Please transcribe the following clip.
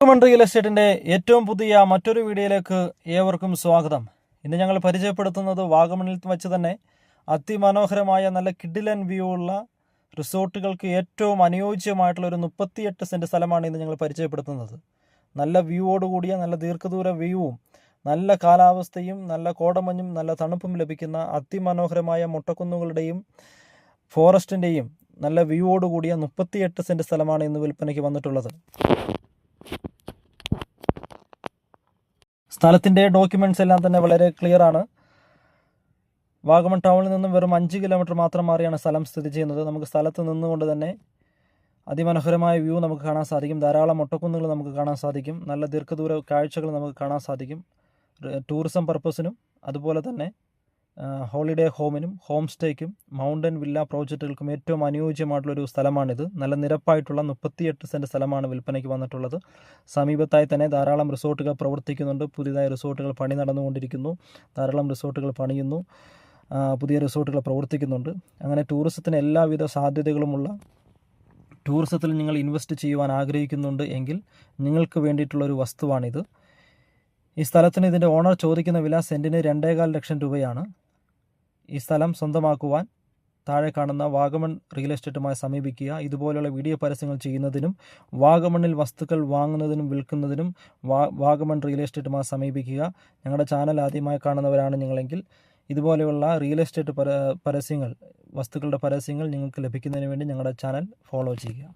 Vagamon real എസ്റ്റേറ്റിൻ്റെ ഏറ്റവും പുതിയ മറ്റൊരു വീഡിയോയിലേക്ക് ഏവർക്കും സ്വാഗതം. ഇന്ന് ഞങ്ങൾ പരിചയപ്പെടുത്തുന്നത് വാഗമണിൽ വെച്ച് തന്നെ അതിമനോഹരമായ നല്ല കിഡിലൻ വ്യൂ ഉള്ള റിസോർട്ടുകൾക്ക് ഏറ്റവും അനുയോജ്യമായിട്ടുള്ള ഒരു 38 സെൻറ്റ് സ്ഥലമാണ് ഇന്ന് ഞങ്ങൾ പരിചയപ്പെടുത്തുന്നത്. നല്ല വ്യൂവോടുകൂടിയ നല്ല ദീർഘദൂര വ്യൂവും നല്ല കാലാവസ്ഥയും നല്ല കോടമഞ്ഞും നല്ല തണുപ്പും ലഭിക്കുന്ന അതിമനോഹരമായ മൊട്ടക്കുന്നുകളുടെയും ഫോറസ്റ്റിൻ്റെയും നല്ല വ്യൂവോടുകൂടിയ 38 സെൻറ്റ് സ്ഥലമാണ് ഇന്ന് വിൽപ്പനയ്ക്ക് വന്നിട്ടുള്ളത്. സ്ഥലത്തിൻ്റെ ഡോക്യുമെൻറ്റ്സ് എല്ലാം തന്നെ വളരെ ക്ലിയർ ആണ്. വാഗമൺ ടൗണിൽ നിന്നും വെറും 5 കിലോമീറ്റർ മാത്രം മാറിയാണ് സ്ഥലം സ്ഥിതി ചെയ്യുന്നത്. നമുക്ക് സ്ഥലത്ത് നിന്നുകൊണ്ട് തന്നെ അതിമനോഹരമായ വ്യൂ നമുക്ക് കാണാൻ സാധിക്കും. ധാരാളം മൊട്ടക്കുന്നുകൾ നമുക്ക് കാണാൻ സാധിക്കും. നല്ല ദീർഘദൂര കാഴ്ചകൾ നമുക്ക് കാണാൻ സാധിക്കും. ടൂറിസം പർപ്പസിനും അതുപോലെ തന്നെ ഹോളിഡേ ഹോമിനും ഹോം സ്റ്റേക്കും മൗണ്ടൻ വില്ല പ്രോജക്റ്റുകൾക്കും ഏറ്റവും അനുയോജ്യമായിട്ടുള്ളൊരു സ്ഥലമാണിത്. നല്ല നിരപ്പായിട്ടുള്ള 38 സെൻറ്റ് സ്ഥലമാണ് വിൽപ്പനയ്ക്ക് വന്നിട്ടുള്ളത്. സമീപത്തായി തന്നെ ധാരാളം റിസോർട്ടുകൾ പ്രവർത്തിക്കുന്നുണ്ട്. പുതിയതായ റിസോർട്ടുകൾ പണി നടന്നുകൊണ്ടിരിക്കുന്നു. ധാരാളം റിസോർട്ടുകൾ പണിയുന്നു, പുതിയ റിസോർട്ടുകൾ പ്രവർത്തിക്കുന്നുണ്ട്. അങ്ങനെ ടൂറിസത്തിന് എല്ലാവിധ സാധ്യതകളുമുള്ള ടൂറിസത്തിൽ നിങ്ങൾ ഇൻവെസ്റ്റ് ചെയ്യുവാൻ ആഗ്രഹിക്കുന്നുണ്ട് എങ്കിൽ നിങ്ങൾക്ക് വേണ്ടിയിട്ടുള്ളൊരു വസ്തുവാണിത്. ഈ സ്ഥലത്തിന് ഇതിൻ്റെ ഓണർ ചോദിക്കുന്ന വില സെൻറ്റിന് 2.25 ലക്ഷം രൂപയാണ്. ഈ സ്ഥലം സ്വന്തമാക്കുവാൻ താഴെ കാണുന്ന വാഗമൺ റിയൽ എസ്റ്റേറ്റുമായി സമീപിക്കുക. ഇതുപോലുള്ള വീഡിയോ പരസ്യങ്ങൾ ചെയ്യുന്നതിനും വാഗമണിൽ വസ്തുക്കൾ വാങ്ങുന്നതിനും വിൽക്കുന്നതിനും വാഗമൺ റിയൽ എസ്റ്റേറ്റുമായി സമീപിക്കുക. ഞങ്ങളുടെ ചാനൽ ആദ്യമായി കാണുന്നവരാണ് നിങ്ങളെങ്കിൽ ഇതുപോലെയുള്ള റിയൽ എസ്റ്റേറ്റ് പരസ്യങ്ങൾ, വസ്തുക്കളുടെ പരസ്യങ്ങൾ നിങ്ങൾക്ക് ലഭിക്കുന്നതിന് വേണ്ടി ഞങ്ങളുടെ ചാനൽ ഫോളോ ചെയ്യുക.